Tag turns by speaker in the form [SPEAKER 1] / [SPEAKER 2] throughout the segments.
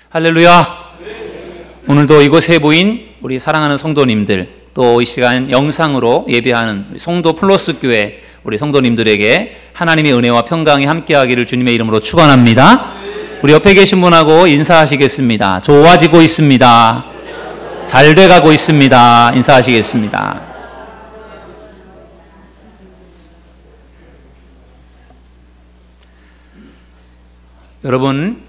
[SPEAKER 1] 할렐루야. 오늘도 이곳에 모인 우리 사랑하는 성도님들, 또 이 시간 영상으로 예배하는 성도 플러스 교회 우리 성도님들에게 하나님의 은혜와 평강이 함께하기를 주님의 이름으로 축원합니다. 우리 옆에 계신 분하고 인사하시겠습니다. 좋아지고 있습니다. 잘 돼가고 있습니다. 인사하시겠습니다. 여러분,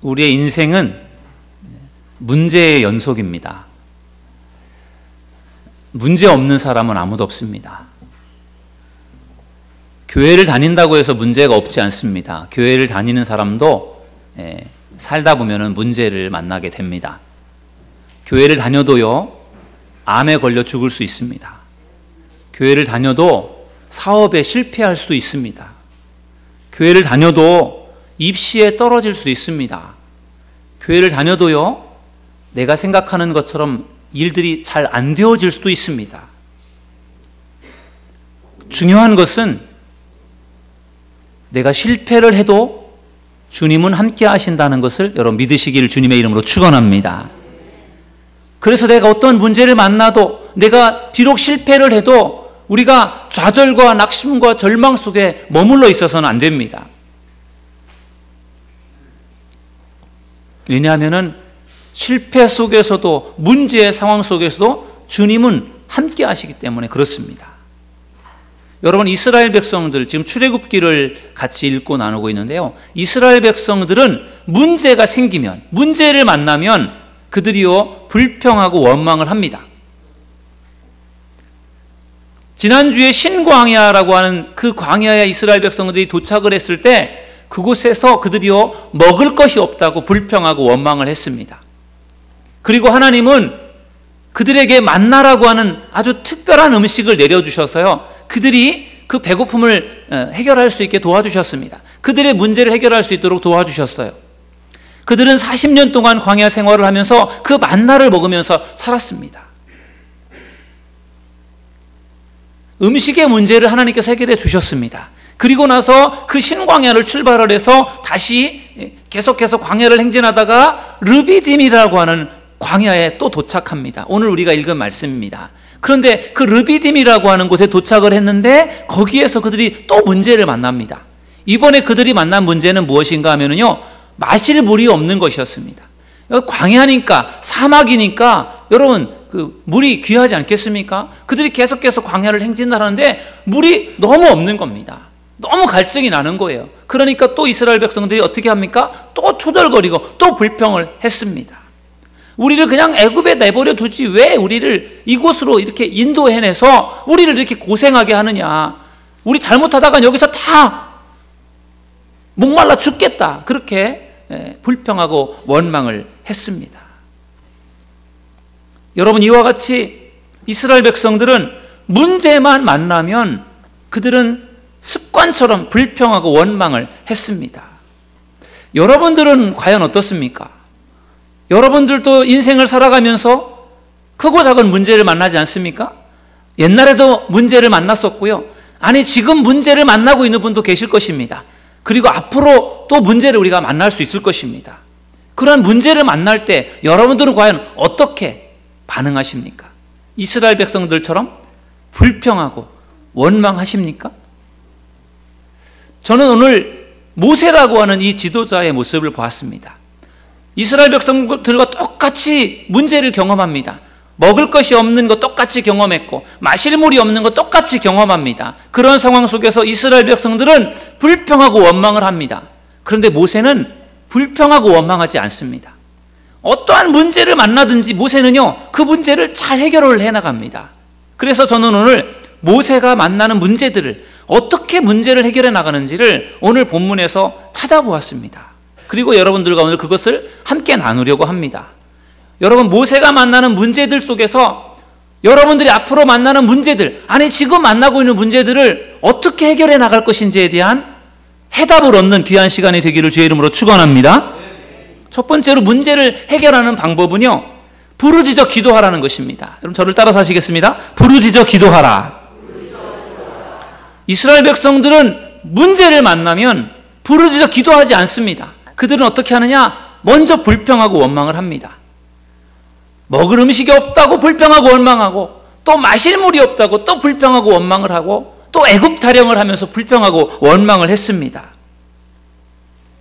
[SPEAKER 1] 우리의 인생은 문제의 연속입니다. 문제 없는 사람은 아무도 없습니다. 교회를 다닌다고 해서 문제가 없지 않습니다. 교회를 다니는 사람도 살다 보면 문제를 만나게 됩니다. 교회를 다녀도요, 암에 걸려 죽을 수 있습니다. 교회를 다녀도 사업에 실패할 수 있습니다. 교회를 다녀도 입시에 떨어질 수 있습니다. 교회를 다녀도요, 내가 생각하는 것처럼 일들이 잘 안 되어질 수도 있습니다. 중요한 것은 내가 실패를 해도 주님은 함께 하신다는 것을 여러분 믿으시기를 주님의 이름으로 축원합니다. 그래서 내가 어떤 문제를 만나도, 내가 비록 실패를 해도 우리가 좌절과 낙심과 절망 속에 머물러 있어서는 안 됩니다. 왜냐하면 실패 속에서도, 문제의 상황 속에서도 주님은 함께 하시기 때문에 그렇습니다. 여러분, 이스라엘 백성들, 지금 출애굽기를 같이 읽고 나누고 있는데요, 이스라엘 백성들은 문제가 생기면, 문제를 만나면 그들이요 불평하고 원망을 합니다. 지난주에 신광야라고 하는 그 광야에 이스라엘 백성들이 도착을 했을 때 그곳에서 그들이요 먹을 것이 없다고 불평하고 원망을 했습니다. 그리고 하나님은 그들에게 만나라고 하는 아주 특별한 음식을 내려주셔서요, 그들이 그 배고픔을 해결할 수 있게 도와주셨습니다. 그들의 문제를 해결할 수 있도록 도와주셨어요. 그들은 40년 동안 광야 생활을 하면서 그 만나를 먹으면서 살았습니다. 음식의 문제를 하나님께서 해결해 주셨습니다. 그리고 나서 그 신광야를 출발을 해서 다시 계속해서 광야를 행진하다가 르비딤이라고 하는 광야에 또 도착합니다. 오늘 우리가 읽은 말씀입니다. 그런데 그 르비딤이라고 하는 곳에 도착을 했는데 거기에서 그들이 또 문제를 만납니다. 이번에 그들이 만난 문제는 무엇인가 하면요, 마실 물이 없는 것이었습니다. 광야니까, 사막이니까 여러분 그 물이 귀하지 않겠습니까? 그들이 계속해서 광야를 행진하는데 물이 너무 없는 겁니다. 너무 갈증이 나는 거예요. 그러니까 또 이스라엘 백성들이 어떻게 합니까? 또 투덜거리고 또 불평을 했습니다. 우리를 그냥 애굽에 내버려 두지 왜 우리를 이곳으로 이렇게 인도해내서 우리를 이렇게 고생하게 하느냐. 우리 잘못하다가 여기서 다 목말라 죽겠다. 그렇게 불평하고 원망을 했습니다. 여러분, 이와 같이 이스라엘 백성들은 문제만 만나면 그들은 습관처럼 불평하고 원망을 했습니다. 여러분들은 과연 어떻습니까? 여러분들도 인생을 살아가면서 크고 작은 문제를 만나지 않습니까? 옛날에도 문제를 만났었고요. 아니, 지금 문제를 만나고 있는 분도 계실 것입니다. 그리고 앞으로 또 문제를 우리가 만날 수 있을 것입니다. 그런 문제를 만날 때 여러분들은 과연 어떻게 반응하십니까? 이스라엘 백성들처럼 불평하고 원망하십니까? 저는 오늘 모세라고 하는 이 지도자의 모습을 보았습니다. 이스라엘 백성들과 똑같이 문제를 경험합니다. 먹을 것이 없는 거 똑같이 경험했고 마실 물이 없는 거 똑같이 경험합니다. 그런 상황 속에서 이스라엘 백성들은 불평하고 원망을 합니다. 그런데 모세는 불평하고 원망하지 않습니다. 어떠한 문제를 만나든지 모세는요, 그 문제를 잘 해결을 해나갑니다. 그래서 저는 오늘 모세가 만나는 문제들을, 어떻게 문제를 해결해 나가는지를 오늘 본문에서 찾아보았습니다. 그리고 여러분들과 오늘 그것을 함께 나누려고 합니다. 여러분, 모세가 만나는 문제들 속에서 여러분들이 앞으로 만나는 문제들, 아니 지금 만나고 있는 문제들을 어떻게 해결해 나갈 것인지에 대한 해답을 얻는 귀한 시간이 되기를 주의 이름으로 축원합니다. 첫 번째로 문제를 해결하는 방법은요, 부르짖어 기도하라는 것입니다. 여러분, 저를 따라서 하시겠습니다. 부르짖어 기도하라. 이스라엘 백성들은 문제를 만나면 부르짖어 기도하지 않습니다. 그들은 어떻게 하느냐? 먼저 불평하고 원망을 합니다. 먹을 음식이 없다고 불평하고 원망하고, 또 마실 물이 없다고 또 불평하고 원망을 하고, 또 애굽 타령을 하면서 불평하고 원망을 했습니다.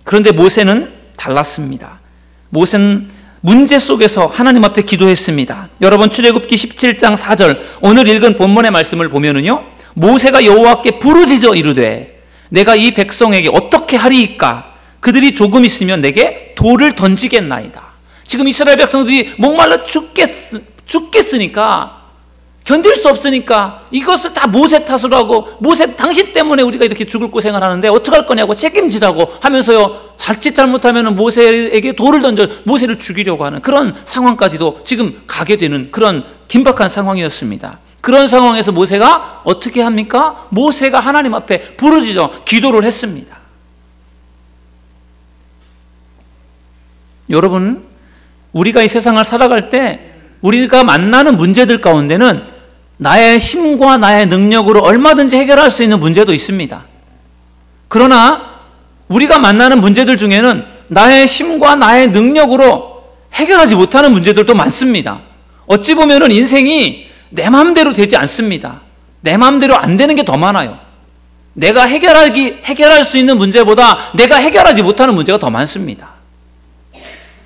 [SPEAKER 1] 그런데 모세는 달랐습니다. 모세는 문제 속에서 하나님 앞에 기도했습니다. 여러분, 출애굽기 17장 4절 오늘 읽은 본문의 말씀을 보면은요, 모세가 여호와께 부르짖어 이르되 내가 이 백성에게 어떻게 하리이까? 그들이 조금 있으면 내게 돌을 던지겠나이다. 지금 이스라엘 백성들이 목말라 죽겠으니까, 견딜 수 없으니까 이것을 다 모세 탓으로 하고, 모세 당신 때문에 우리가 이렇게 죽을 고생을 하는데 어떡할 거냐고 책임지라고 하면서요, 자칫 잘못하면 모세에게 돌을 던져 모세를 죽이려고 하는 그런 상황까지도 지금 가게 되는 그런 긴박한 상황이었습니다. 그런 상황에서 모세가 어떻게 합니까? 모세가 하나님 앞에 부르짖어 기도를 했습니다. 여러분, 우리가 이 세상을 살아갈 때 우리가 만나는 문제들 가운데는 나의 힘과 나의 능력으로 얼마든지 해결할 수 있는 문제도 있습니다. 그러나 우리가 만나는 문제들 중에는 나의 힘과 나의 능력으로 해결하지 못하는 문제들도 많습니다. 어찌 보면은 인생이 내 마음대로 되지 않습니다. 내 마음대로 안 되는 게 더 많아요. 내가 해결할 수 있는 문제보다 내가 해결하지 못하는 문제가 더 많습니다.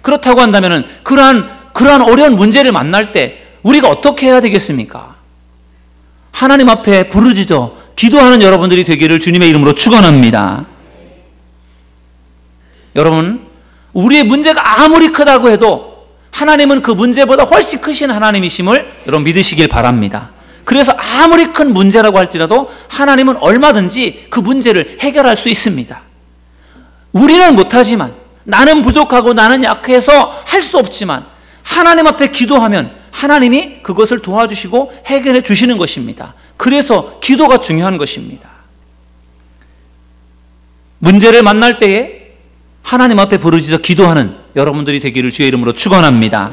[SPEAKER 1] 그렇다고 한다면은 그러한 어려운 문제를 만날 때 우리가 어떻게 해야 되겠습니까? 하나님 앞에 부르짖어 기도하는 여러분들이 되기를 주님의 이름으로 축원합니다. 여러분, 우리의 문제가 아무리 크다고 해도 하나님은 그 문제보다 훨씬 크신 하나님이심을 여러분 믿으시길 바랍니다. 그래서 아무리 큰 문제라고 할지라도 하나님은 얼마든지 그 문제를 해결할 수 있습니다. 우리는 못하지만, 나는 부족하고 나는 약해서 할 수 없지만 하나님 앞에 기도하면 하나님이 그것을 도와주시고 해결해 주시는 것입니다. 그래서 기도가 중요한 것입니다. 문제를 만날 때에 하나님 앞에 부르짖어 기도하는 여러분들이 되기를 주의 이름으로 축원합니다.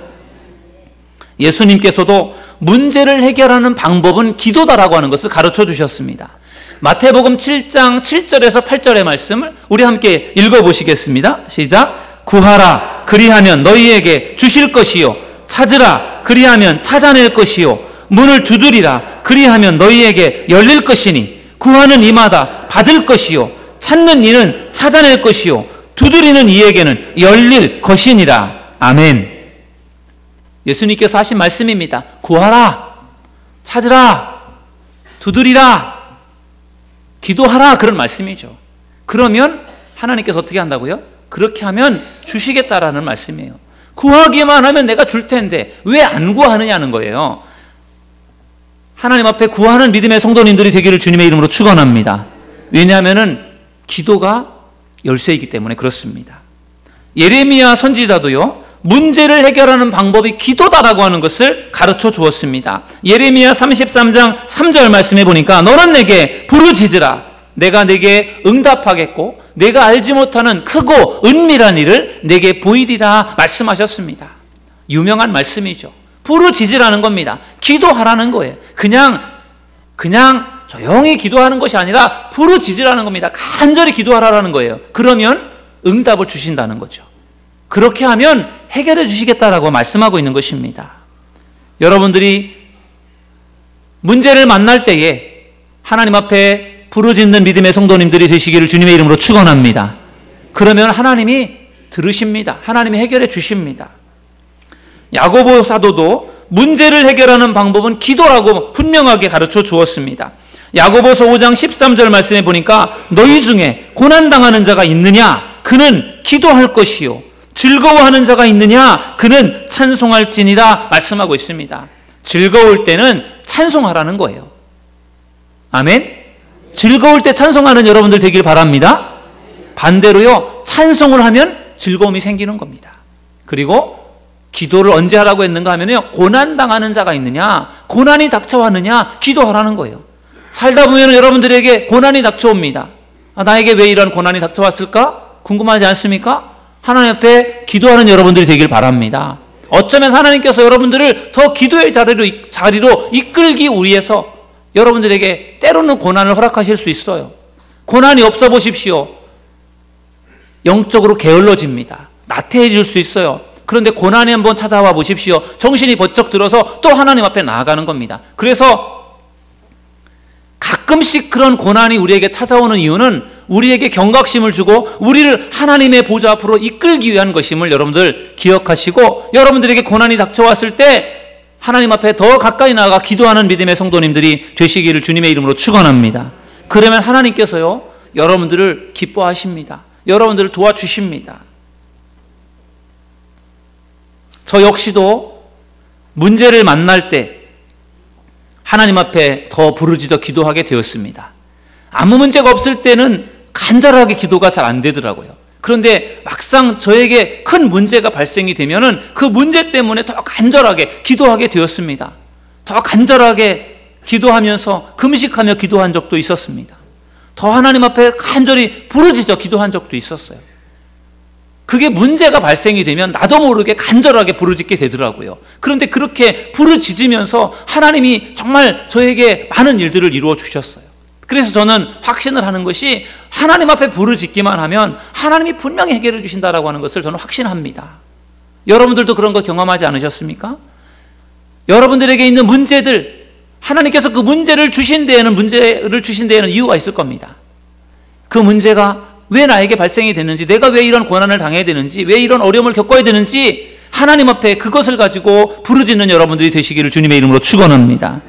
[SPEAKER 1] 예수님께서도 문제를 해결하는 방법은 기도다라고 하는 것을 가르쳐 주셨습니다. 마태복음 7장 7절에서 8절의 말씀을 우리 함께 읽어보시겠습니다. 시작. 구하라 그리하면 너희에게 주실 것이요, 찾으라 그리하면 찾아낼 것이요, 문을 두드리라 그리하면 너희에게 열릴 것이니 구하는 이마다 받을 것이요, 찾는 이는 찾아낼 것이요, 두드리는 이에게는 열릴 것이니라. 아멘. 예수님께서 하신 말씀입니다. 구하라, 찾으라, 두드리라, 기도하라, 그런 말씀이죠. 그러면 하나님께서 어떻게 한다고요? 그렇게 하면 주시겠다라는 말씀이에요. 구하기만 하면 내가 줄 텐데 왜 안 구하느냐는 거예요. 하나님 앞에 구하는 믿음의 성도님들이 되기를 주님의 이름으로 축원합니다. 왜냐하면 기도가 열쇠이기 때문에 그렇습니다. 예레미야 선지자도요, 문제를 해결하는 방법이 기도다라고 하는 것을 가르쳐 주었습니다. 예레미야 33장 3절 말씀해 보니까 너는 내게 부르짖으라 내가 내게 응답하겠고 내가 알지 못하는 크고 은밀한 일을 내게 보이리라 말씀하셨습니다. 유명한 말씀이죠. 부르짖으라는 겁니다. 기도하라는 거예요. 그냥 조용히 기도하는 것이 아니라 부르짖으라는 겁니다. 간절히 기도하라는 거예요. 그러면 응답을 주신다는 거죠. 그렇게 하면 해결해 주시겠다라고 말씀하고 있는 것입니다. 여러분들이 문제를 만날 때에 하나님 앞에 부르짖는 믿음의 성도님들이 되시기를 주님의 이름으로 축원합니다. 그러면 하나님이 들으십니다. 하나님이 해결해 주십니다. 야고보 사도도 문제를 해결하는 방법은 기도라고 분명하게 가르쳐 주었습니다. 야고보서 5장 13절 말씀에 보니까 너희 중에 고난당하는 자가 있느냐? 그는 기도할 것이요. 즐거워하는 자가 있느냐? 그는 찬송할지니라 말씀하고 있습니다. 즐거울 때는 찬송하라는 거예요. 아멘? 즐거울 때 찬송하는 여러분들 되길 바랍니다. 반대로요, 찬송을 하면 즐거움이 생기는 겁니다. 그리고 기도를 언제 하라고 했는가 하면요, 고난당하는 자가 있느냐? 고난이 닥쳐왔느냐? 기도하라는 거예요. 살다 보면 여러분들에게 고난이 닥쳐옵니다. 나에게 왜 이런 고난이 닥쳐왔을까? 궁금하지 않습니까? 하나님 앞에 기도하는 여러분들이 되길 바랍니다. 어쩌면 하나님께서 여러분들을 더 기도의 자리로 이끌기 위해서 여러분들에게 때로는 고난을 허락하실 수 있어요. 고난이 없어 보십시오. 영적으로 게을러집니다. 나태해질 수 있어요. 그런데 고난이 한번 찾아와 보십시오. 정신이 번쩍 들어서 또 하나님 앞에 나아가는 겁니다. 그래서 가끔씩 그런 고난이 우리에게 찾아오는 이유는 우리에게 경각심을 주고 우리를 하나님의 보좌 앞으로 이끌기 위한 것임을 여러분들 기억하시고, 여러분들에게 고난이 닥쳐왔을 때 하나님 앞에 더 가까이 나아가 기도하는 믿음의 성도님들이 되시기를 주님의 이름으로 축원합니다. 그러면 하나님께서요, 여러분들을 기뻐하십니다. 여러분들을 도와주십니다. 저 역시도 문제를 만날 때 하나님 앞에 더 부르짖어 기도하게 되었습니다. 아무 문제가 없을 때는 간절하게 기도가 잘 안 되더라고요. 그런데 막상 저에게 큰 문제가 발생이 되면은 그 문제 때문에 더 간절하게 기도하게 되었습니다. 더 간절하게 기도하면서 금식하며 기도한 적도 있었습니다. 더 하나님 앞에 간절히 부르짖어 기도한 적도 있었어요. 그게 문제가 발생이 되면 나도 모르게 간절하게 부르짖게 되더라고요. 그런데 그렇게 부르짖으면서 하나님이 정말 저에게 많은 일들을 이루어 주셨어요. 그래서 저는 확신을 하는 것이 하나님 앞에 부르짖기만 하면 하나님이 분명히 해결해 주신다라고 하는 것을 저는 확신합니다. 여러분들도 그런 거 경험하지 않으셨습니까? 여러분들에게 있는 문제들, 하나님께서 그 문제를 주신 데에는 이유가 있을 겁니다. 그 문제가 왜 나에게 발생이 됐는지, 내가 왜 이런 고난을 당해야 되는지, 왜 이런 어려움을 겪어야 되는지 하나님 앞에 그것을 가지고 부르짖는 여러분들이 되시기를 주님의 이름으로 축원합니다.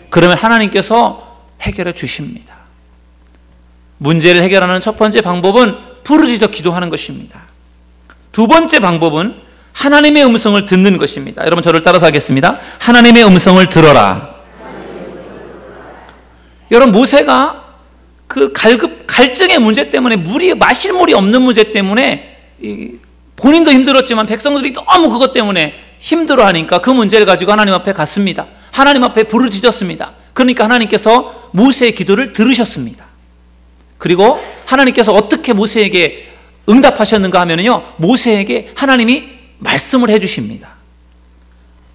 [SPEAKER 1] 그러면 하나님께서 해결해 주십니다. 문제를 해결하는 첫 번째 방법은 부르짖어 기도하는 것입니다. 두 번째 방법은 하나님의 음성을 듣는 것입니다. 여러분 저를 따라서 하겠습니다. 하나님의 음성을 들어라. 여러분 모세가 그 갈증의 문제 때문에 마실 물이 없는 문제 때문에 본인도 힘들었지만 백성들이 너무 그것 때문에 힘들어하니까 그 문제를 가지고 하나님 앞에 갔습니다. 하나님 앞에 부르짖었습니다. 그러니까 하나님께서 모세의 기도를 들으셨습니다. 그리고 하나님께서 어떻게 모세에게 응답하셨는가 하면요, 모세에게 하나님이 말씀을 해주십니다.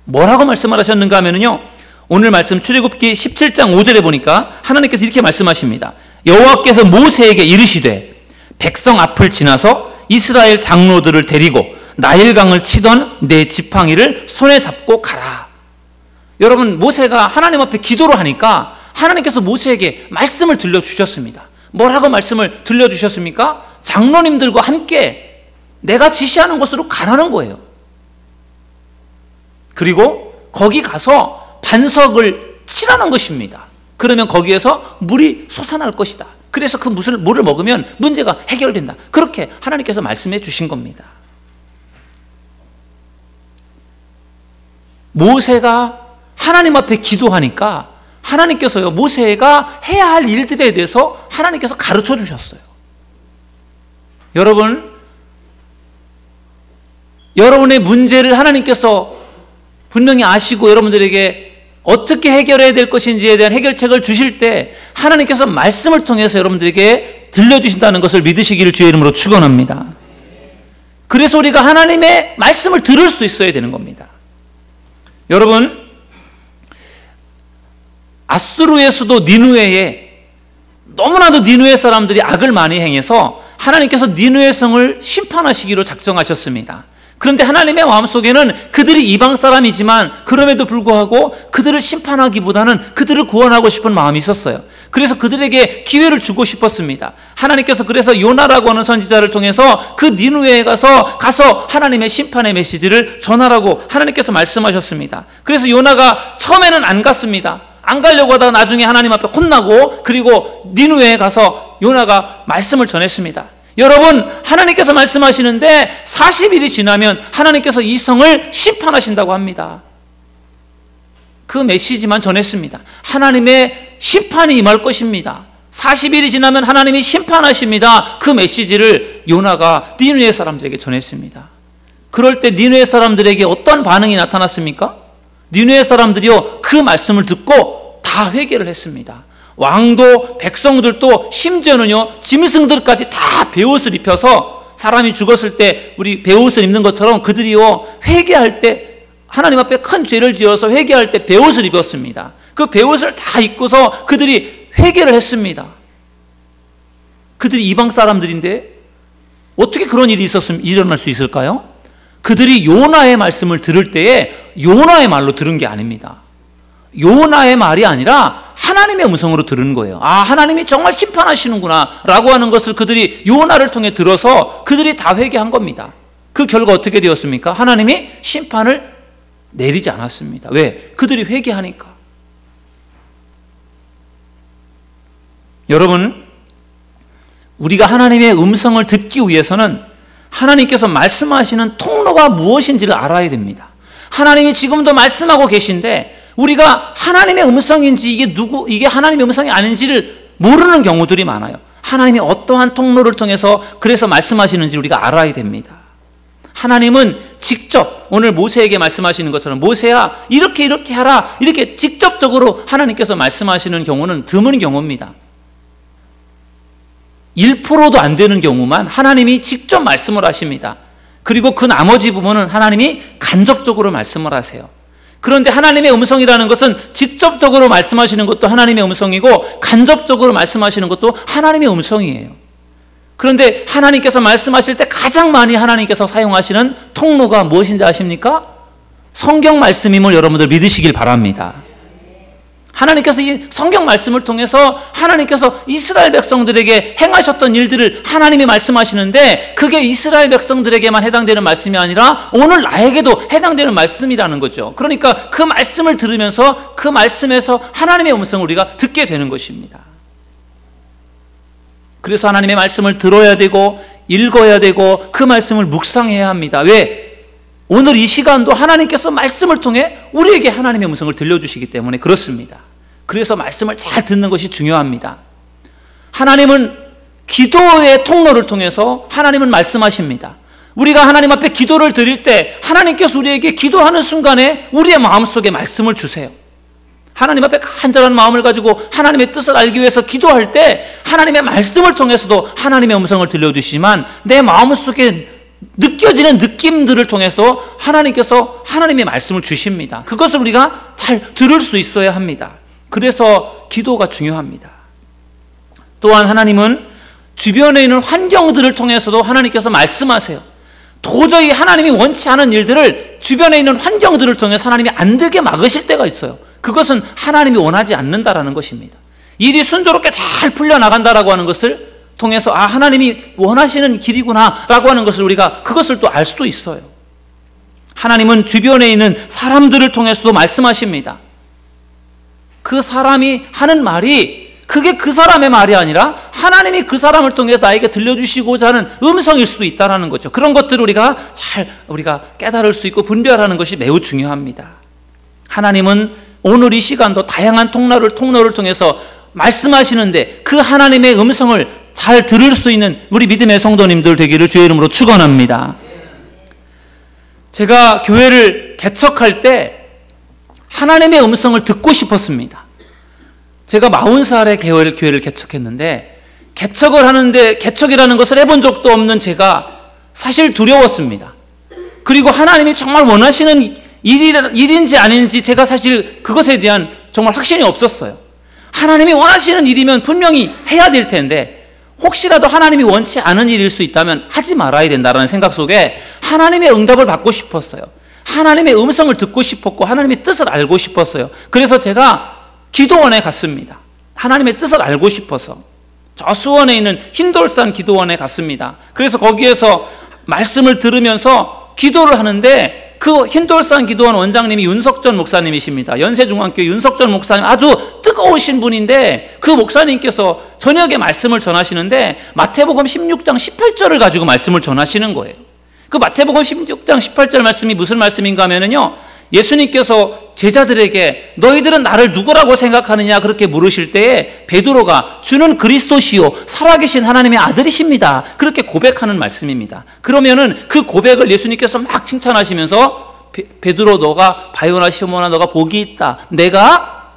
[SPEAKER 1] 뭐라고 말씀을 하셨는가 하면요, 오늘 말씀 출애굽기 17장 5절에 보니까 하나님께서 이렇게 말씀하십니다. 여호와께서 모세에게 이르시되 백성 앞을 지나서 이스라엘 장로들을 데리고 나일강을 치던 내 지팡이를 손에 잡고 가라. 여러분 모세가 하나님 앞에 기도를 하니까 하나님께서 모세에게 말씀을 들려주셨습니다. 뭐라고 말씀을 들려주셨습니까? 장로님들과 함께 내가 지시하는 곳으로 가라는 거예요. 그리고 거기 가서 반석을 치라는 것입니다. 그러면 거기에서 물이 솟아날 것이다. 그래서 그 물을 먹으면 문제가 해결된다. 그렇게 하나님께서 말씀해 주신 겁니다. 모세가 하나님 앞에 기도하니까 하나님께서요, 모세가 해야 할 일들에 대해서 하나님께서 가르쳐 주셨어요. 여러분의 문제를 하나님께서 분명히 아시고 여러분들에게 어떻게 해결해야 될 것인지에 대한 해결책을 주실 때 하나님께서 말씀을 통해서 여러분들에게 들려주신다는 것을 믿으시기를 주의 이름으로 축원합니다. 그래서 우리가 하나님의 말씀을 들을 수 있어야 되는 겁니다. 여러분, 아수르의 수도 니느웨에 너무나도 니느웨 사람들이 악을 많이 행해서 하나님께서 니느웨 성을 심판하시기로 작정하셨습니다. 그런데 하나님의 마음속에는 그들이 이방 사람이지만 그럼에도 불구하고 그들을 심판하기보다는 그들을 구원하고 싶은 마음이 있었어요. 그래서 그들에게 기회를 주고 싶었습니다. 하나님께서 그래서 요나라고 하는 선지자를 통해서 그 니느웨에 가서 하나님의 심판의 메시지를 전하라고 하나님께서 말씀하셨습니다. 그래서 요나가 처음에는 안 갔습니다. 안 가려고 하다가 나중에 하나님 앞에 혼나고 그리고 니느웨에 가서 요나가 말씀을 전했습니다. 여러분, 하나님께서 말씀하시는데 40일이 지나면 하나님께서 이 성을 심판하신다고 합니다. 그 메시지만 전했습니다. 하나님의 심판이 임할 것입니다. 40일이 지나면 하나님이 심판하십니다. 그 메시지를 요나가 니느웨 사람들에게 전했습니다. 그럴 때 니느웨 사람들에게 어떤 반응이 나타났습니까? 니느웨 사람들이요, 그 말씀을 듣고 다 회개를 했습니다. 왕도 백성들도 심지어는요, 짐승들까지 다 베옷을 입혀서 사람이 죽었을 때 우리 베옷을 입는 것처럼 그들이요, 회개할 때 하나님 앞에 큰 죄를 지어서 회개할 때 베옷을 입었습니다. 그 베옷을 다 입고서 그들이 회개를 했습니다. 그들이 이방 사람들인데 어떻게 그런 일이 일어날 수 있을까요? 그들이 요나의 말씀을 들을 때에 요나의 말로 들은 게 아닙니다. 요나의 말이 아니라 하나님의 음성으로 들은 거예요. 아, 하나님이 정말 심판하시는구나 라고 하는 것을 그들이 요나를 통해 들어서 그들이 다 회개한 겁니다. 그 결과 어떻게 되었습니까? 하나님이 심판을 내리지 않았습니다. 왜? 그들이 회개하니까. 여러분, 우리가 하나님의 음성을 듣기 위해서는 하나님께서 말씀하시는 통로가 무엇인지를 알아야 됩니다. 하나님이 지금도 말씀하고 계신데 우리가 하나님의 음성인지 이게 하나님의 음성이 아닌지를 모르는 경우들이 많아요. 하나님이 어떠한 통로를 통해서 그래서 말씀하시는지 우리가 알아야 됩니다. 하나님은 직접 오늘 모세에게 말씀하시는 것처럼 모세야 이렇게 하라 이렇게 직접적으로 하나님께서 말씀하시는 경우는 드문 경우입니다. 1%도 안 되는 경우만 하나님이 직접 말씀을 하십니다. 그리고 그 나머지 부분은 하나님이 간접적으로 말씀을 하세요. 그런데 하나님의 음성이라는 것은 직접적으로 말씀하시는 것도 하나님의 음성이고 간접적으로 말씀하시는 것도 하나님의 음성이에요. 그런데 하나님께서 말씀하실 때 가장 많이 하나님께서 사용하시는 통로가 무엇인지 아십니까? 성경 말씀임을 여러분들 믿으시길 바랍니다. 하나님께서 이 성경 말씀을 통해서 하나님께서 이스라엘 백성들에게 행하셨던 일들을 하나님이 말씀하시는데 그게 이스라엘 백성들에게만 해당되는 말씀이 아니라 오늘 나에게도 해당되는 말씀이라는 거죠. 그러니까 그 말씀을 들으면서 그 말씀에서 하나님의 음성을 우리가 듣게 되는 것입니다. 그래서 하나님의 말씀을 들어야 되고 읽어야 되고 그 말씀을 묵상해야 합니다. 왜? 오늘 이 시간도 하나님께서 말씀을 통해 우리에게 하나님의 음성을 들려주시기 때문에 그렇습니다. 그래서 말씀을 잘 듣는 것이 중요합니다. 하나님은 기도의 통로를 통해서 하나님은 말씀하십니다. 우리가 하나님 앞에 기도를 드릴 때 하나님께서 우리에게 기도하는 순간에 우리의 마음속에 말씀을 주세요. 하나님 앞에 간절한 마음을 가지고 하나님의 뜻을 알기 위해서 기도할 때 하나님의 말씀을 통해서도 하나님의 음성을 들려주시지만 내 마음속에 느껴지는 느낌들을 통해서도 하나님께서 하나님의 말씀을 주십니다. 그것을 우리가 잘 들을 수 있어야 합니다. 그래서 기도가 중요합니다. 또한 하나님은 주변에 있는 환경들을 통해서도 하나님께서 말씀하세요. 도저히 하나님이 원치 않은 일들을 주변에 있는 환경들을 통해서 하나님이 안 되게 막으실 때가 있어요. 그것은 하나님이 원하지 않는다라는 것입니다. 일이 순조롭게 잘 풀려나간다라고 하는 것을 통해서 아, 하나님이 원하시는 길이구나 라고 하는 것을 우리가 그것을 또 알 수도 있어요. 하나님은 주변에 있는 사람들을 통해서도 말씀하십니다. 그 사람이 하는 말이 그게 그 사람의 말이 아니라 하나님이 그 사람을 통해서 나에게 들려주시고자 하는 음성일 수도 있다는 거죠. 그런 것들을 우리가 깨달을 수 있고 분별하는 것이 매우 중요합니다. 하나님은 오늘 이 시간도 다양한 통로를 통해서 말씀하시는데 그 하나님의 음성을 잘 들을 수 있는 우리 믿음의 성도님들 되기를 주의 이름으로 축원합니다. 제가 교회를 개척할 때 하나님의 음성을 듣고 싶었습니다. 제가 40살에 교회를 개척했는데 개척을 하는데 개척이라는 것을 해본 적도 없는 제가 사실 두려웠습니다. 그리고 하나님이 정말 원하시는 일인지 아닌지 제가 사실 그것에 대한 정말 확신이 없었어요. 하나님이 원하시는 일이면 분명히 해야 될 텐데 혹시라도 하나님이 원치 않은 일일 수 있다면 하지 말아야 된다는 생각 속에 하나님의 응답을 받고 싶었어요. 하나님의 음성을 듣고 싶었고 하나님의 뜻을 알고 싶었어요. 그래서 제가 기도원에 갔습니다. 하나님의 뜻을 알고 싶어서 저 수원에 있는 흰돌산 기도원에 갔습니다. 그래서 거기에서 말씀을 들으면서 기도를 하는데 그 흰돌산 기도원 원장님이 윤석전 목사님이십니다. 연세중앙교회 윤석전 목사님 아주 뜨거우신 분인데 그 목사님께서 저녁에 말씀을 전하시는데 마태복음 16장 18절을 가지고 말씀을 전하시는 거예요. 그 마태복음 16장 18절 말씀이 무슨 말씀인가 하면요, 예수님께서 제자들에게 너희들은 나를 누구라고 생각하느냐 그렇게 물으실 때에 베드로가 주는 그리스도시요 살아계신 하나님의 아들이십니다 그렇게 고백하는 말씀입니다. 그러면은 그 고백을 예수님께서 막 칭찬하시면서 베드로 너가 바요나 시모나 너가 복이 있다. 내가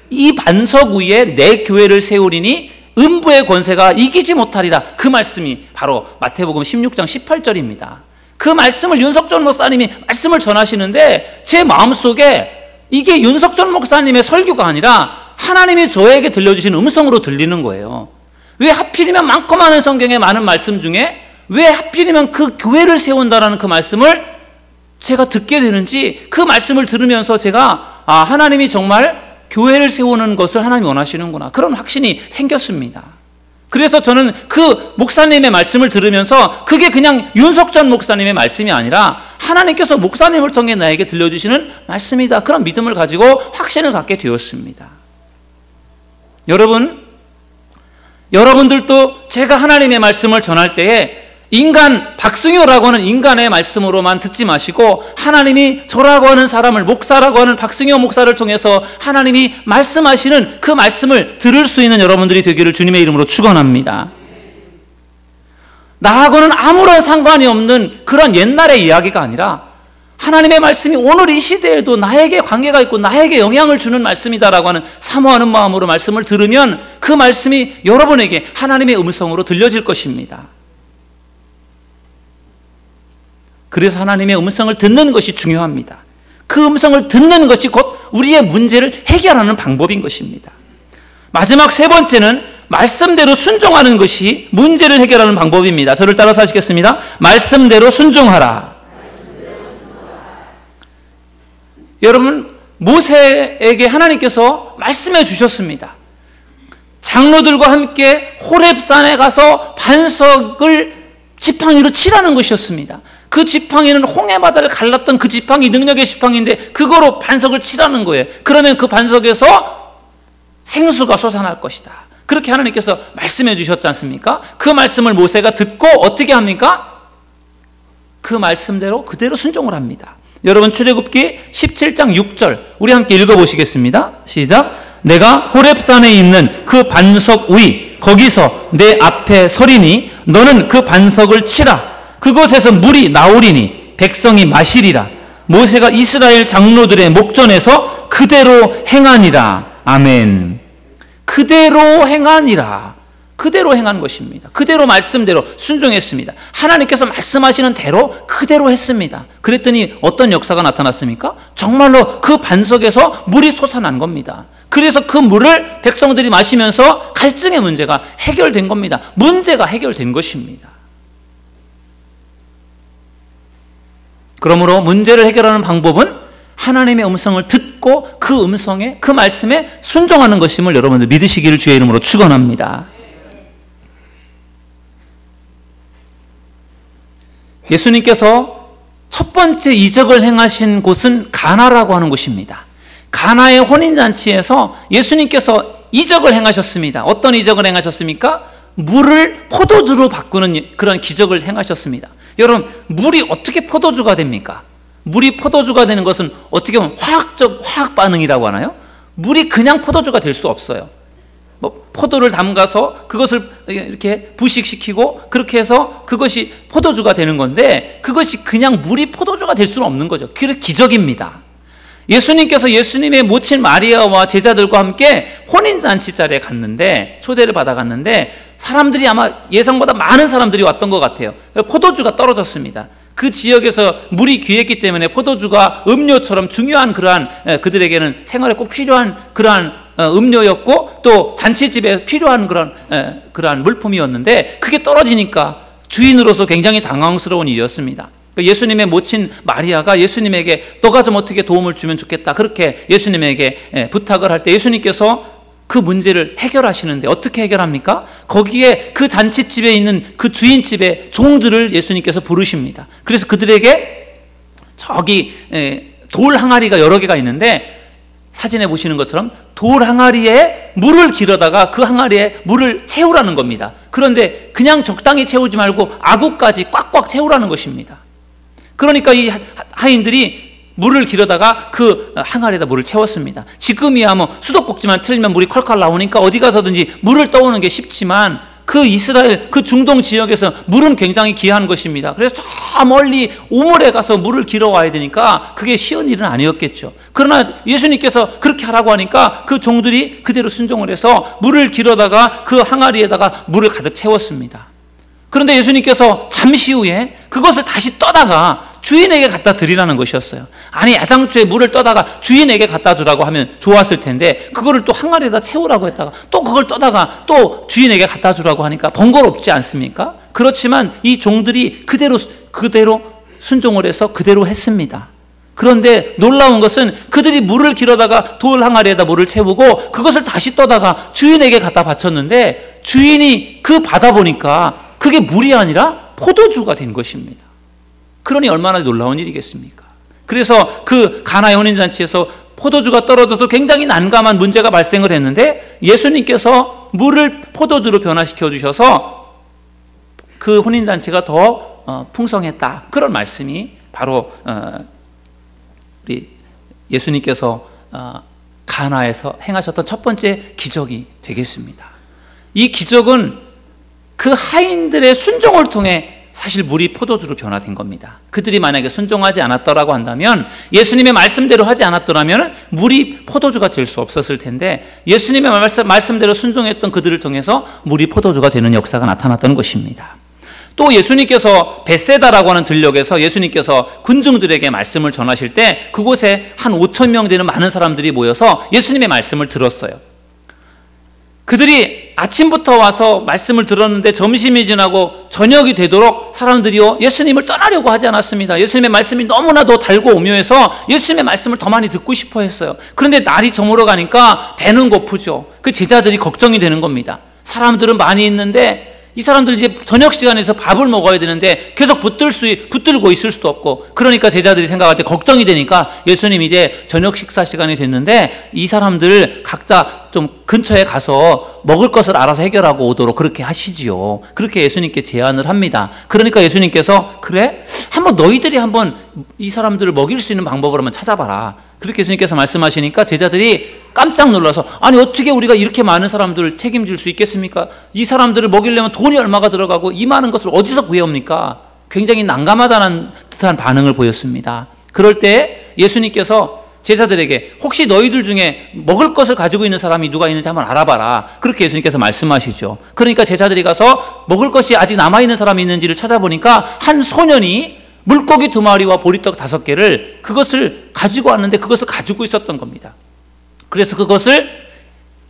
[SPEAKER 1] 이 반석 위에 내 교회를 세우리니 음부의 권세가 이기지 못하리라. 그 말씀이 바로 마태복음 16장 18절입니다. 그 말씀을 윤석전 목사님이 말씀을 전하시는데 제 마음속에 이게 윤석전 목사님의 설교가 아니라 하나님이 저에게 들려주신 음성으로 들리는 거예요. 왜 하필이면 많고 많은 성경의 많은 말씀 중에 왜 하필이면 그 교회를 세운다라는 그 말씀을 제가 듣게 되는지, 그 말씀을 들으면서 제가 하나님이 정말 교회를 세우는 것을 하나님이 원하시는구나, 그런 확신이 생겼습니다. 그래서 저는 그 목사님의 말씀을 들으면서 그게 그냥 윤석전 목사님의 말씀이 아니라 하나님께서 목사님을 통해 나에게 들려주시는 말씀이다, 그런 믿음을 가지고 확신을 갖게 되었습니다. 여러분들도 제가 하나님의 말씀을 전할 때에 박승효라고 하는 인간의 말씀으로만 듣지 마시고, 하나님이 저라고 하는 사람을, 목사라고 하는 박승효 목사를 통해서 하나님이 말씀하시는 그 말씀을 들을 수 있는 여러분들이 되기를 주님의 이름으로 축원합니다. 나하고는 아무런 상관이 없는 그런 옛날의 이야기가 아니라 하나님의 말씀이 오늘 이 시대에도 나에게 관계가 있고 나에게 영향을 주는 말씀이다라고 하는 사모하는 마음으로 말씀을 들으면 그 말씀이 여러분에게 하나님의 음성으로 들려질 것입니다. 그래서 하나님의 음성을 듣는 것이 중요합니다. 그 음성을 듣는 것이 곧 우리의 문제를 해결하는 방법인 것입니다. 마지막 세 번째는 말씀대로 순종하는 것이 문제를 해결하는 방법입니다. 저를 따라서 하시겠습니다. 말씀대로 순종하라. 여러분, 모세에게 하나님께서 말씀해 주셨습니다. 장로들과 함께 호렙산에 가서 반석을 지팡이로 치라는 것이었습니다. 그 지팡이는 홍해바다를 갈랐던 그 지팡이, 능력의 지팡이인데 그거로 반석을 치라는 거예요. 그러면 그 반석에서 생수가 솟아날 것이다, 그렇게 하나님께서 말씀해 주셨지 않습니까? 그 말씀을 모세가 듣고 어떻게 합니까? 그 말씀대로 그대로 순종을 합니다. 여러분, 출애굽기 17장 6절 우리 함께 읽어보시겠습니다. 시작. 내가 호렙산에 있는 그 반석 위 거기서 내 앞에 서리니 너는 그 반석을 치라. 그곳에서 물이 나오리니 백성이 마시리라. 모세가 이스라엘 장로들의 목전에서 그대로 행하니라. 아멘. 그대로 행하니라. 그대로 행한 것입니다. 그대로 말씀대로 순종했습니다. 하나님께서 말씀하시는 대로 그대로 했습니다. 그랬더니 어떤 역사가 나타났습니까? 정말로 그 반석에서 물이 솟아난 겁니다. 그래서 그 물을 백성들이 마시면서 갈증의 문제가 해결된 겁니다. 문제가 해결된 것입니다. 그러므로 문제를 해결하는 방법은 하나님의 음성을 듣고 그 음성에, 그 말씀에 순종하는 것임을 여러분들 믿으시기를 주의 이름으로 축원합니다. 예수님께서 첫 번째 이적을 행하신 곳은 가나라고 하는 곳입니다. 가나의 혼인잔치에서 예수님께서 이적을 행하셨습니다. 어떤 이적을 행하셨습니까? 물을 포도주로 바꾸는 그런 기적을 행하셨습니다. 여러분, 물이 어떻게 포도주가 됩니까? 물이 포도주가 되는 것은 어떻게 보면 화학 반응이라고 하나요? 물이 그냥 포도주가 될 수 없어요. 포도를 담가서 그것을 이렇게 부식시키고 그렇게 해서 그것이 포도주가 되는 건데, 그것이 그냥 물이 포도주가 될 수는 없는 거죠. 그게 기적입니다. 예수님께서 예수님의 모친 마리아와 제자들과 함께 혼인잔치 자리에 갔는데, 초대를 받아갔는데 사람들이 아마 예상보다 많은 사람들이 왔던 것 같아요. 포도주가 떨어졌습니다. 그 지역에서 물이 귀했기 때문에 포도주가 음료처럼 중요한 그러한, 그들에게는 생활에 꼭 필요한 그러한 음료였고, 또 잔치집에 필요한 그러한 물품이었는데 그게 떨어지니까 주인으로서 굉장히 당황스러운 일이었습니다. 예수님의 모친 마리아가 예수님에게 너가 좀 어떻게 도움을 주면 좋겠다, 그렇게 예수님에게 부탁을 할 때 예수님께서 그 문제를 해결하시는데 어떻게 해결합니까? 거기에 그 잔치집에 있는 그 주인집의 종들을 예수님께서 부르십니다. 그래서 그들에게 저기 돌 항아리가 여러 개가 있는데, 사진에 보시는 것처럼 돌 항아리에 물을 길어다가 그 항아리에 물을 채우라는 겁니다. 그런데 그냥 적당히 채우지 말고 아구까지 꽉꽉 채우라는 것입니다. 그러니까 이 하인들이 물을 길어다가 그 항아리에다 물을 채웠습니다. 지금이야 뭐 수도꼭지만 틀면 물이 콸콸 나오니까 어디 가서든지 물을 떠오는 게 쉽지만, 그 이스라엘, 그 중동 지역에서 물은 굉장히 귀한 것입니다. 그래서 저 멀리 우물에 가서 물을 길어 와야 되니까 그게 쉬운 일은 아니었겠죠. 그러나 예수님께서 그렇게 하라고 하니까 그 종들이 그대로 순종을 해서 물을 길어다가 그 항아리에다가 물을 가득 채웠습니다. 그런데 예수님께서 잠시 후에 그것을 다시 떠다가 주인에게 갖다 드리라는 것이었어요. 아니, 애당초에 물을 떠다가 주인에게 갖다 주라고 하면 좋았을 텐데 그거를 또 항아리에다 채우라고 했다가 또 그걸 떠다가 또 주인에게 갖다 주라고 하니까 번거롭지 않습니까? 그렇지만 이 종들이 그대로 순종을 해서 그대로 했습니다. 그런데 놀라운 것은 그들이 물을 길어다가 돌 항아리에다 물을 채우고 그것을 다시 떠다가 주인에게 갖다 바쳤는데 주인이 그 받아보니까 그게 물이 아니라 포도주가 된 것입니다. 그러니 얼마나 놀라운 일이겠습니까? 그래서 그 가나의 혼인잔치에서 포도주가 떨어져서 굉장히 난감한 문제가 발생을 했는데 예수님께서 물을 포도주로 변화시켜 주셔서 그 혼인잔치가 더 풍성했다. 그런 말씀이 바로 우리 예수님께서 가나에서 행하셨던 첫 번째 기적이 되겠습니다. 이 기적은 그 하인들의 순종을 통해 사실 물이 포도주로 변화된 겁니다. 그들이 만약에 순종하지 않았더라고 한다면, 예수님의 말씀대로 하지 않았더라면 물이 포도주가 될 수 없었을 텐데, 예수님의 말씀대로 순종했던 그들을 통해서 물이 포도주가 되는 역사가 나타났던 것입니다. 또 예수님께서 벳세다라고 하는 들녘에서 예수님께서 군중들에게 말씀을 전하실 때 그곳에 한 5천 명 되는 많은 사람들이 모여서 예수님의 말씀을 들었어요. 그들이 아침부터 와서 말씀을 들었는데 점심이 지나고 저녁이 되도록 사람들이요 예수님을 떠나려고 하지 않았습니다. 예수님의 말씀이 너무나도 달고 오묘해서 예수님의 말씀을 더 많이 듣고 싶어 했어요. 그런데 날이 저물어 가니까 배는 고프죠. 그 제자들이 걱정이 되는 겁니다. 사람들은 많이 있는데 이 사람들 이제 저녁 시간에서 밥을 먹어야 되는데 계속 붙들고 있을 수도 없고, 그러니까 제자들이 생각할 때 걱정이 되니까 예수님 이제 저녁 식사 시간이 됐는데 이 사람들 각자 좀 근처에 가서 먹을 것을 알아서 해결하고 오도록 그렇게 하시지요. 그렇게 예수님께 제안을 합니다. 그러니까 예수님께서 그래? 한번 너희들이 한번 이 사람들을 먹일 수 있는 방법을 한번 찾아봐라. 그렇게 예수님께서 말씀하시니까 제자들이 깜짝 놀라서, 아니 어떻게 우리가 이렇게 많은 사람들을 책임질 수 있겠습니까? 이 사람들을 먹이려면 돈이 얼마가 들어가고 이 많은 것을 어디서 구해옵니까? 굉장히 난감하다는 듯한 반응을 보였습니다. 그럴 때 예수님께서 제자들에게 혹시 너희들 중에 먹을 것을 가지고 있는 사람이 누가 있는지 한번 알아봐라. 그렇게 예수님께서 말씀하시죠. 그러니까 제자들이 가서 먹을 것이 아직 남아있는 사람이 있는지를 찾아보니까 한 소년이 물고기 2마리와 보리떡 5개를 그것을 가지고 왔는데 그것을 가지고 있었던 겁니다. 그래서 그것을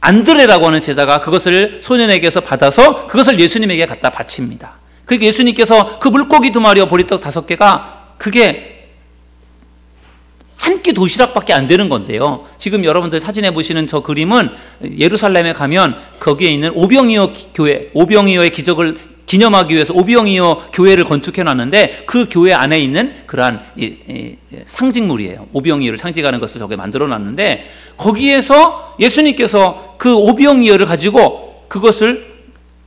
[SPEAKER 1] 안드레라고 하는 제자가 그것을 소년에게서 받아서 그것을 예수님에게 갖다 바칩니다. 그러니까 예수님께서 그 물고기 2마리와 보리떡 5개가 그게 한 끼 도시락밖에 안 되는 건데요. 지금 여러분들 사진에 보시는 저 그림은 예루살렘에 가면 거기에 있는 오병이어 교회, 오병이어의 기적을 기념하기 위해서 오병이어 교회를 건축해 놨는데 그 교회 안에 있는 그러한 상징물이에요. 오병이어를 상징하는 것을 저게 만들어 놨는데 거기에서 예수님께서 그 오병이어를 가지고 그것을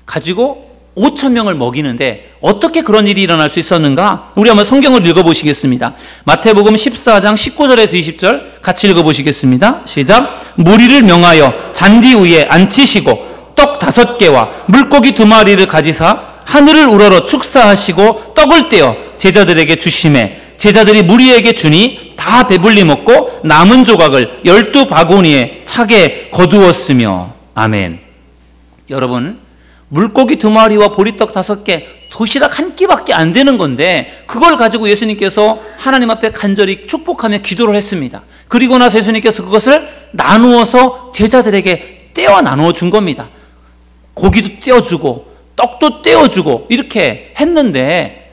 [SPEAKER 1] 가지고 5천 명을 먹이는데 어떻게 그런 일이 일어날 수 있었는가? 우리 한번 성경을 읽어보시겠습니다. 마태복음 14장 19절에서 20절 같이 읽어보시겠습니다. 시작. 무리를 명하여 잔디 위에 앉히시고 떡 5개와 물고기 2마리를 가지사 하늘을 우러러 축사하시고 떡을 떼어 제자들에게 주시매 제자들이 무리에게 주니 다 배불리 먹고 남은 조각을 12바구니에 차게 거두었으며. 아멘. 여러분, 물고기 2마리와 보리떡 5개, 도시락 한 끼밖에 안 되는 건데 그걸 가지고 예수님께서 하나님 앞에 간절히 축복하며 기도를 했습니다. 그리고 나서 예수님께서 그것을 나누어서 제자들에게 떼어 나누어 준 겁니다. 고기도 떼어주고 떡도 떼어주고 이렇게 했는데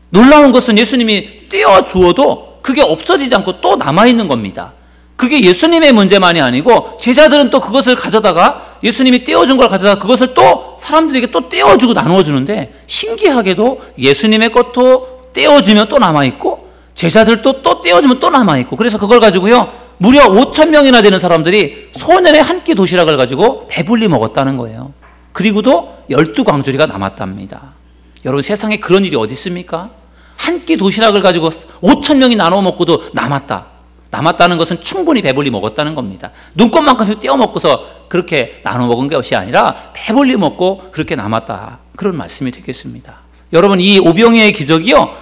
[SPEAKER 1] 놀라운 것은 예수님이 떼어주어도 그게 없어지지 않고 또 남아있는 겁니다. 그게 예수님의 문제만이 아니고 제자들은 또 그것을 가져다가 예수님이 떼어준 걸 가져다가 그것을 또 사람들에게 또 떼어주고 나누어주는데 신기하게도 예수님의 것도 떼어주면 또 남아있고 제자들도 또 떼어주면 또 남아있고 그래서 그걸 가지고요 무려 5천 명이나 되는 사람들이 소년의 한 끼 도시락을 가지고 배불리 먹었다는 거예요. 그리고도 12광주리가 남았답니다. 여러분 세상에 그런 일이 어디 있습니까? 한 끼 도시락을 가지고 5천 명이 나눠 먹고도 남았다는 것은 충분히 배불리 먹었다는 겁니다. 눈꽃만큼 떼어 먹고서 그렇게 나눠 먹은 것이 아니라 배불리 먹고 그렇게 남았다. 그런 말씀이 되겠습니다. 여러분 이 오병이어의 기적이요.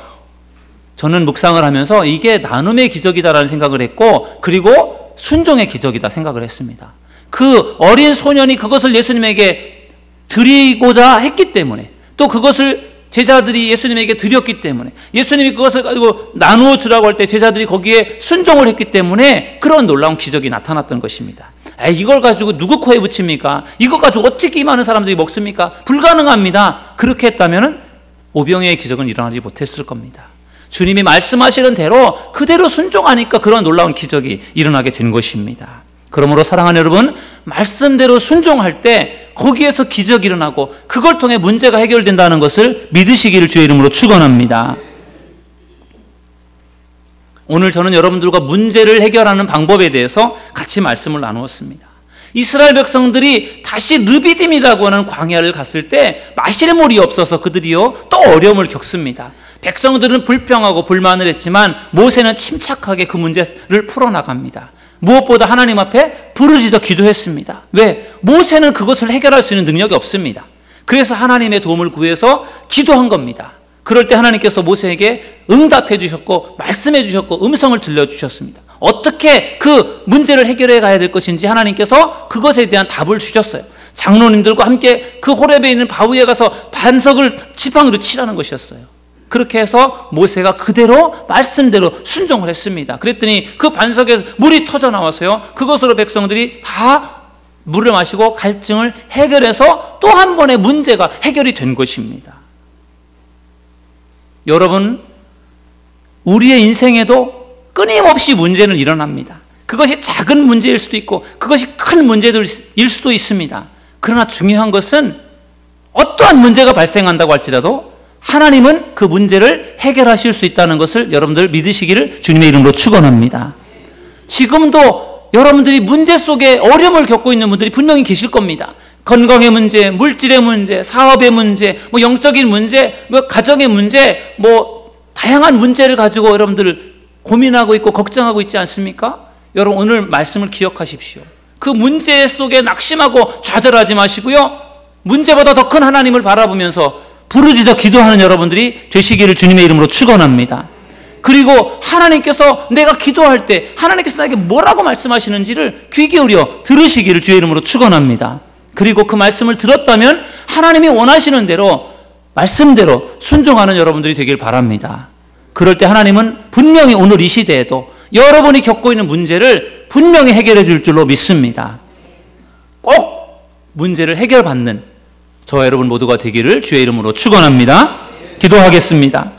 [SPEAKER 1] 저는 묵상을 하면서 이게 나눔의 기적이다라는 생각을 했고 그리고 순종의 기적이다 생각을 했습니다. 그 어린 소년이 그것을 예수님에게 드리고자 했기 때문에 또 그것을 제자들이 예수님에게 드렸기 때문에 예수님이 그것을 가지고 나누어 주라고 할 때 제자들이 거기에 순종을 했기 때문에 그런 놀라운 기적이 나타났던 것입니다. 이걸 가지고 누구 코에 붙입니까? 이거 가지고 어떻게 이 많은 사람들이 먹습니까? 불가능합니다. 그렇게 했다면 오병이의 기적은 일어나지 못했을 겁니다. 주님이 말씀하시는 대로 그대로 순종하니까 그런 놀라운 기적이 일어나게 된 것입니다. 그러므로 사랑하는 여러분, 말씀대로 순종할 때 거기에서 기적이 일어나고 그걸 통해 문제가 해결된다는 것을 믿으시기를 주의 이름으로 축원합니다. 오늘 저는 여러분들과 문제를 해결하는 방법에 대해서 같이 말씀을 나누었습니다. 이스라엘 백성들이 다시 르비딤이라고 하는 광야를 갔을 때 마실 물이 없어서 그들이요 또 어려움을 겪습니다. 백성들은 불평하고 불만을 했지만 모세는 침착하게 그 문제를 풀어나갑니다. 무엇보다 하나님 앞에 부르짖어 기도했습니다. 왜? 모세는 그것을 해결할 수 있는 능력이 없습니다. 그래서 하나님의 도움을 구해서 기도한 겁니다. 그럴 때 하나님께서 모세에게 응답해 주셨고 말씀해 주셨고 음성을 들려주셨습니다. 어떻게 그 문제를 해결해 가야 될 것인지 하나님께서 그것에 대한 답을 주셨어요. 장로님들과 함께 그 호렙에 있는 바위에 가서 반석을 지팡이로 치라는 것이었어요. 그렇게 해서 모세가 그대로 말씀대로 순종을 했습니다. 그랬더니 그 반석에 물이 터져 나와서요 그것으로 백성들이 다 물을 마시고 갈증을 해결해서 또 한 번의 문제가 해결이 된 것입니다. 여러분, 우리의 인생에도 끊임없이 문제는 일어납니다. 그것이 작은 문제일 수도 있고 그것이 큰 문제일 수도 있습니다. 그러나 중요한 것은 어떠한 문제가 발생한다고 할지라도 하나님은 그 문제를 해결하실 수 있다는 것을 여러분들 믿으시기를 주님의 이름으로 축원합니다. 지금도 여러분들이 문제 속에 어려움을 겪고 있는 분들이 분명히 계실 겁니다. 건강의 문제, 물질의 문제, 사업의 문제, 영적인 문제, 가정의 문제, 다양한 문제를 가지고 여러분들 고민하고 있고 걱정하고 있지 않습니까? 여러분 오늘 말씀을 기억하십시오. 그 문제 속에 낙심하고 좌절하지 마시고요. 문제보다 더 큰 하나님을 바라보면서 부르짖어 기도하는 여러분들이 되시기를 주님의 이름으로 축원합니다. 그리고 하나님께서 내가 기도할 때 하나님께서 나에게 뭐라고 말씀하시는지를 귀 기울여 들으시기를 주의 이름으로 축원합니다. 그리고 그 말씀을 들었다면 하나님이 원하시는 대로 말씀대로 순종하는 여러분들이 되길 바랍니다. 그럴 때 하나님은 분명히 오늘 이 시대에도 여러분이 겪고 있는 문제를 분명히 해결해 줄 줄로 믿습니다. 꼭 문제를 해결받는 저와 여러분 모두가 되기를 주의 이름으로 축원합니다. 기도하겠습니다.